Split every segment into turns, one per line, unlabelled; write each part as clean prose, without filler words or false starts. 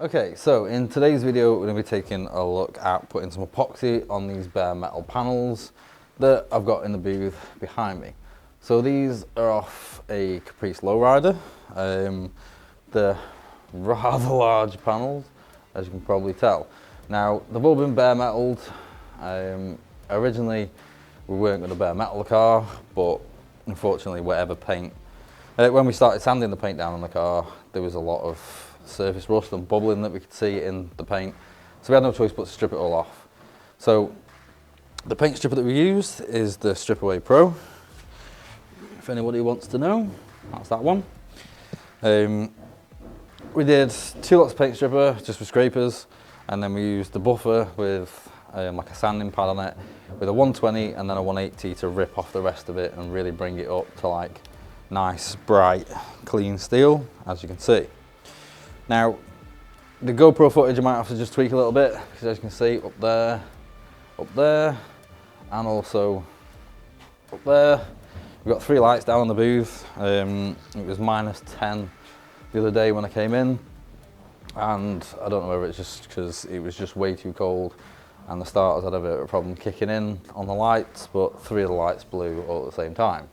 Okay, so in today's video we're going to be taking a look at putting some epoxy on these bare metal panels that I've got in the booth behind me. So these are off a Caprice lowrider. They're rather large panels, as you can probably tell. Now they've all been bare metaled. Originally we weren't going to bare metal the car, but unfortunately whatever paint, when we started sanding the paint down on the car, there was a lot of surface rust and bubbling that we could see in the paint, so we had no choice but to strip it all off. So the paint stripper that we used is the Strip Away Pro. If anybody wants to know, that's that one. We did 2 lots of paint stripper just with scrapers, and then we used the buffer with like a sanding pad on it with a 120 and then a 180 to rip off the rest of it and really bring it up to like nice bright clean steel, as you can see. Now, the GoPro footage I might have to just tweak a little bit, because as you can see, up there, and also up there. We've got 3 lights down on the booth. It was -10 the other day when I came in, and I don't know whether it's just because it was just way too cold and the starters had a bit of a problem kicking in on the lights, but 3 of the lights blew all at the same time.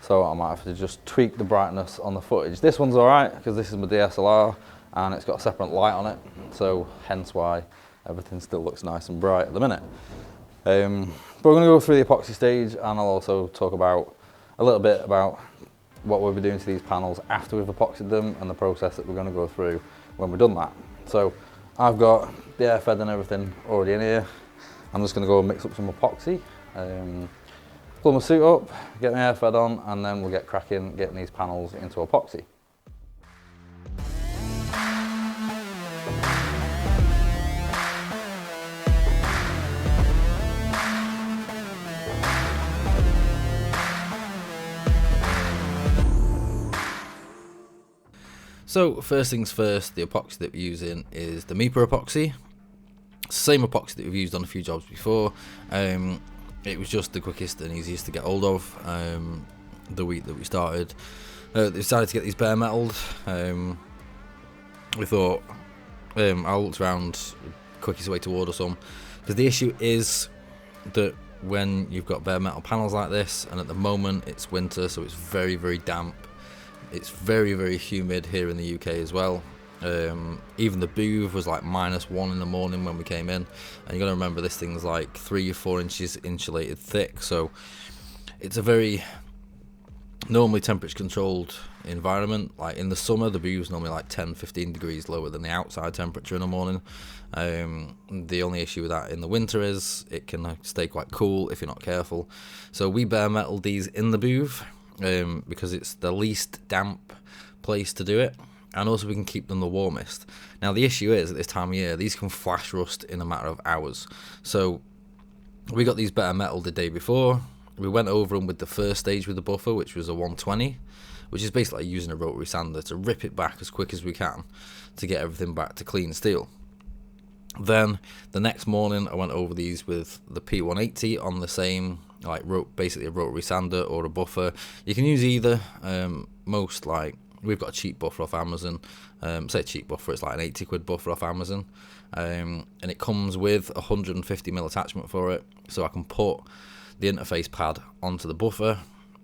So I might have to just tweak the brightness on the footage. This one's alright, because this is my DSLR, and it's got a separate light on it, so hence why everything still looks nice and bright at the minute. But we're going to go through the epoxy stage, and I'll also talk about a little bit about what we'll be doing to these panels after we've epoxied them, and the process that we're going to go through when we've done that. So I've got the air fed and everything already in here. I'm just going to go and mix up some epoxy, pull my suit up, get my air fed on, and then we'll get cracking getting these panels into epoxy. So first things first, the epoxy that we're using is the MIPA epoxy. It's the same epoxy that we've used on a few jobs before. It was just the quickest and easiest to get hold of the week that we started. Decided to get these bare metaled. We thought I looked around, quickest way to order some, because the issue is that when you've got bare metal panels like this, and at the moment it's winter, so it's very, very damp. It's very, very humid here in the UK as well. Even the booth was like -1 in the morning when we came in, and you got to remember this thing's like 3 or 4 inches insulated thick, so it's a very normally temperature controlled environment. Like in the summer, the booth's normally like 10-15 degrees lower than the outside temperature in the morning. The only issue with that in the winter is it can stay quite cool if you're not careful. So we bare metal these in the booth because it's the least damp place to do it, and also we can keep them the warmest. Now the issue is at this time of year, these can flash rust in a matter of hours. So we got these bare metal the day before. We went over them with the first stage with the buffer, which was a 120, which is basically like using a rotary sander to rip it back as quick as we can to get everything back to clean steel. Then the next morning I went over these with the P180 on the same, like basically a rotary sander or a buffer. You can use either. Most, like, we've got a cheap buffer off Amazon. Say a cheap buffer, it's like an 80 quid buffer off Amazon, and it comes with a 150mm attachment for it, so I can put the interface pad onto the buffer,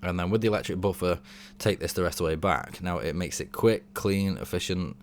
and then with the electric buffer take this the rest of the way back. Now it makes it quick, clean, efficient,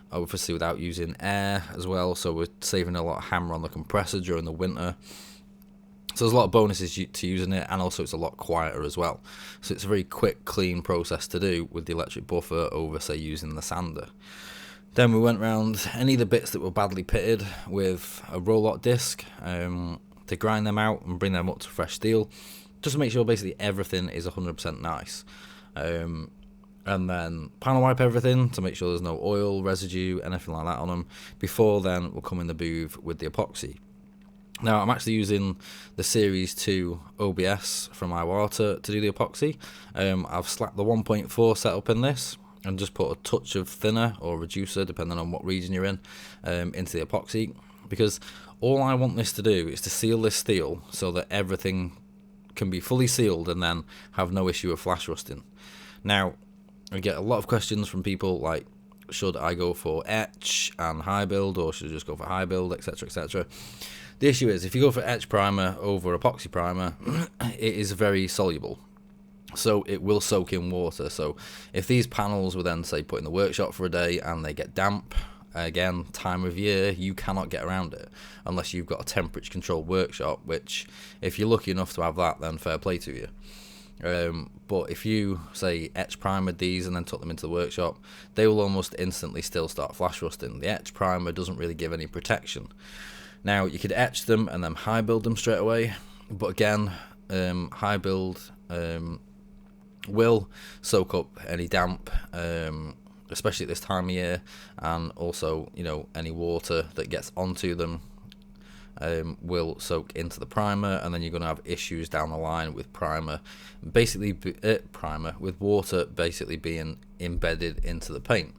obviously without using air as well, so we're saving a lot of hammer on the compressor during the winter. So there's a lot of bonuses to using it, and also it's a lot quieter as well. So it's a very quick, clean process to do with the electric buffer over, say, using the sander. Then we went round any of the bits that were badly pitted with a roll-out disc to grind them out and bring them up to fresh steel, just to make sure basically everything is 100% nice. And then panel wipe everything to make sure there's no oil, residue, anything like that on them. Before then, we'll come in the booth with the epoxy. Now I'm actually using the Series 2 OBS from Iwata to do the epoxy. I've slapped the 1.4 setup in this and just put a touch of thinner or reducer, depending on what region you're in, into the epoxy, because all I want this to do is to seal this steel so that everything can be fully sealed and then have no issue of flash rusting. Now, I get a lot of questions from people like, should I go for etch and high build, or should I just go for high build, etc, etc. The issue is, if you go for etch primer over epoxy primer, it is very soluble, so it will soak in water. So if these panels were then, say, put in the workshop for a day and they get damp, again, time of year, you cannot get around it unless you've got a temperature controlled workshop, which if you're lucky enough to have that, then fair play to you. But if you, say, etch primered these and then took them into the workshop, they will almost instantly still start flash rusting. The etch primer doesn't really give any protection. Now, you could etch them and then high build them straight away, but again, high build will soak up any damp, especially at this time of year, and also, you know, any water that gets onto them will soak into the primer, and then you're going to have issues down the line with with water basically being embedded into the paint.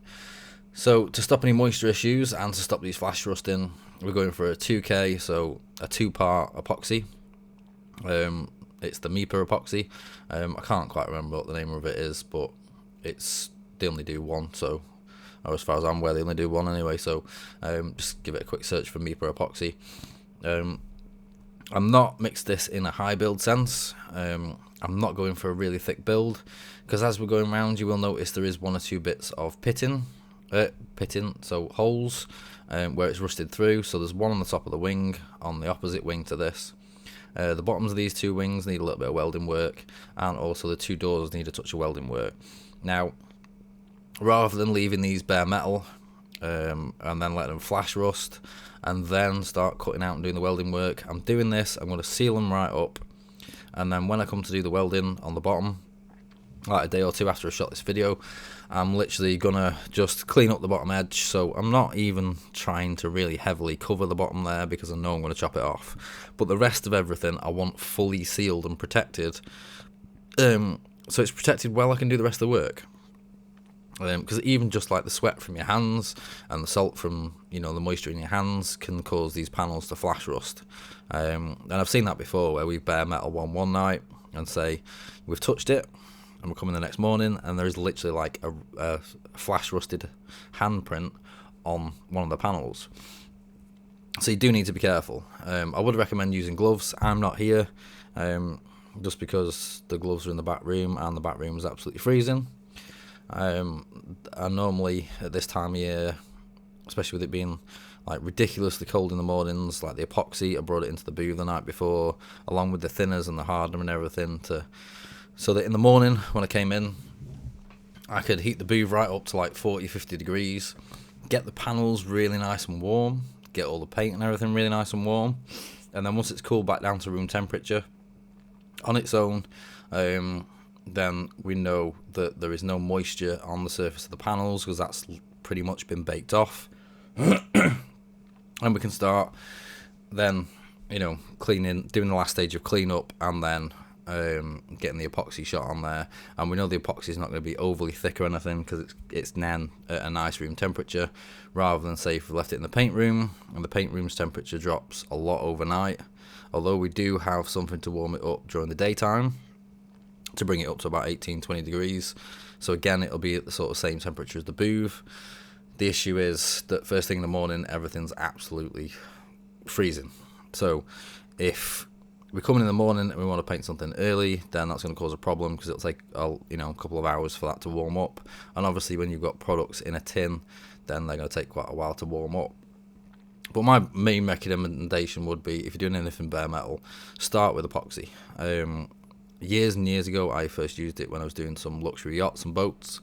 So to stop any moisture issues and to stop these flash rusting, we're going for a 2K, so a 2-part epoxy. It's the MIPA epoxy. I can't quite remember what the name of it is, but they only do one, so, or as far as I'm aware, they only do one anyway, so just give it a quick search for MIPA epoxy. I'm not mixed this in a high build sense. I'm not going for a really thick build, because as we're going around, you will notice there is 1 or 2 bits of pitting, so holes where it's rusted through. So there's one on the top of the wing, on the opposite wing to this. The bottoms of these 2 wings need a little bit of welding work, and also the 2 doors need a touch of welding work. Now, rather than leaving these bare metal and then letting them flash rust and then start cutting out and doing the welding work, I'm doing this. I'm going to seal them right up, and then when I come to do the welding on the bottom, like a day or 2 after I shot this video, I'm literally gonna just clean up the bottom edge. So I'm not even trying to really heavily cover the bottom there, because I know I'm going to chop it off, but the rest of everything I want fully sealed and protected, so it's protected while I can do the rest of the work. Because even just like the sweat from your hands and the salt from, you know, the moisture in your hands can cause these panels to flash rust. And I've seen that before, where we bare metal one night and say we've touched it, and we're coming the next morning and there is literally like a flash rusted handprint on one of the panels. So you do need to be careful. I would recommend using gloves. I'm not here, just because the gloves are in the back room and the back room is absolutely freezing. I normally at this time of year, especially with it being like ridiculously cold in the mornings, like the epoxy, I brought it into the booth the night before, along with the thinners and the hardener and everything, so that in the morning when I came in, I could heat the booth right up to like 40-50 degrees, get the panels really nice and warm, get all the paint and everything really nice and warm, and then once it's cooled back down to room temperature on its own, then we know that there is no moisture on the surface of the panels, because that's pretty much been baked off. And we can start then, you know, cleaning, doing the last stage of cleanup, and then getting the epoxy shot on there. And we know the epoxy is not going to be overly thick or anything, because it's then at a nice room temperature, rather than say if we left it in the paint room and the paint room's temperature drops a lot overnight. Although we do have something to warm it up during the daytime to bring it up to about 18-20 degrees. So again, it'll be at the sort of same temperature as the booth. The issue is that first thing in the morning, everything's absolutely freezing. So if we come in the morning and we want to paint something early, then that's going to cause a problem, because it'll take a couple of hours for that to warm up. And obviously when you've got products in a tin, then they're going to take quite a while to warm up. But my main recommendation would be, if you're doing anything bare metal, start with epoxy. Years and years ago, I first used it when I was doing some luxury yachts and boats.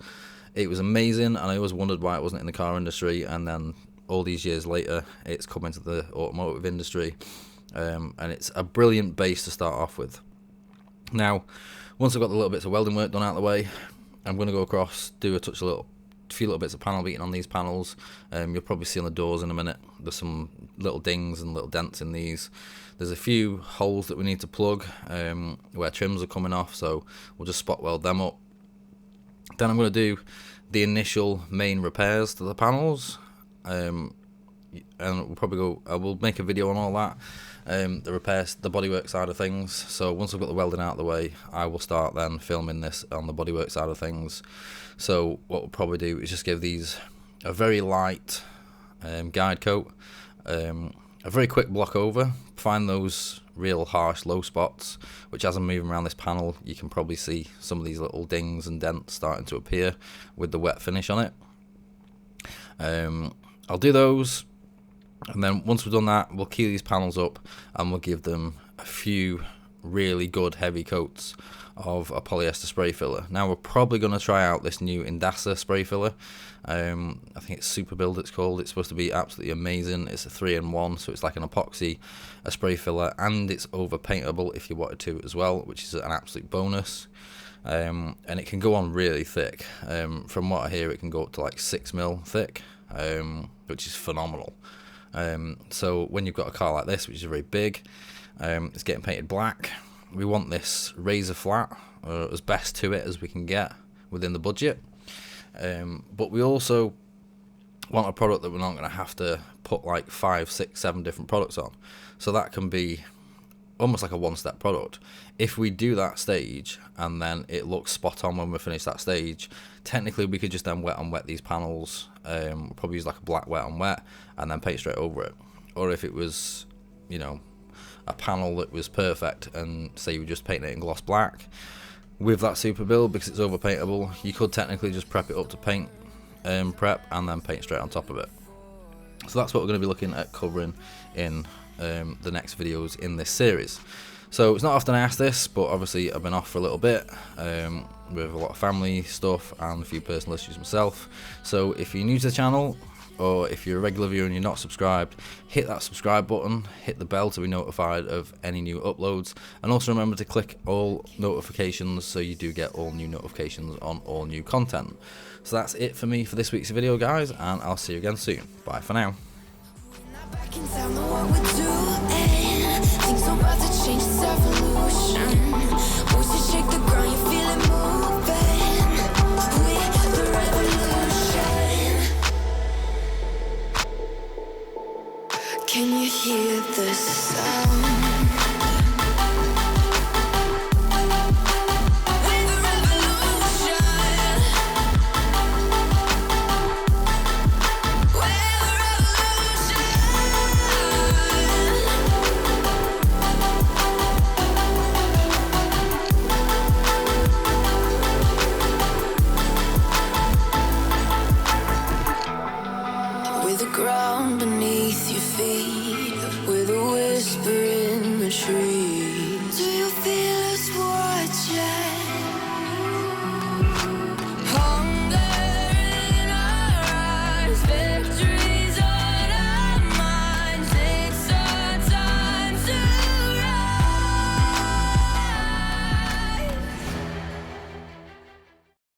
It was amazing, and I always wondered why it wasn't in the car industry, and then all these years later, it's come into the automotive industry, and it's a brilliant base to start off with. Now, once I've got the little bits of welding work done out of the way, I'm going to go across, do a few little bits of panel beating on these panels. You'll probably see on the doors in a minute, there's some little dings and little dents in these. There's a few holes that we need to plug where trims are coming off, so we'll just spot weld them up. Then I'm going to do the initial main repairs to the panels, and we'll probably I will make a video on all that, the repairs, the bodywork side of things. So once I've got the welding out of the way, I will start then filming this on the bodywork side of things. So what we'll probably do is just give these a very light guide coat, a very quick block over. Find those real harsh low spots, which as I'm moving around this panel you can probably see some of these little dings and dents starting to appear with the wet finish on it. I'll do those, and then once we've done that, we'll key these panels up and we'll give them a few really good heavy coats of a polyester spray filler. Now we're probably going to try out this new Indasa spray filler. I think it's Super Build it's called. It's supposed to be absolutely amazing. It's a 3-in-1, so it's like an epoxy, a spray filler, and it's over paintable if you wanted to as well, which is an absolute bonus. And it can go on really thick. From what I hear, it can go up to like 6mm thick, which is phenomenal. So when you've got a car like this, which is very big, it's getting painted black, we want this razor flat, or as best to it as we can get within the budget. But we also want a product that we're not going to have to put like 5, 6, 7 different products on. So that can be almost like a one-step product. If we do that stage and then it looks spot on when we finish that stage, technically we could just then wet on wet these panels. We'll probably use like a black wet on wet and then paint straight over it. Or if it was, you know, a panel that was perfect and say you were just painting it in gloss black, with that Super Build, because it's over paintable, you could technically just prep it up to paint prep and then paint straight on top of it. So that's what we're going to be looking at covering in the next videos in this series. So it's not often I ask this, but obviously I've been off for a little bit with a lot of family stuff and a few personal issues myself. So if you're new to the channel, or if you're a regular viewer and you're not subscribed, hit that subscribe button, hit the bell to be notified of any new uploads, and also remember to click all notifications so you do get all new notifications on all new content. So that's it for me for this week's video, guys, and I'll see you again soon. Bye for now.
Can you hear the sound? With the ground beneath your feet, with a whisper in the trees. Do you feel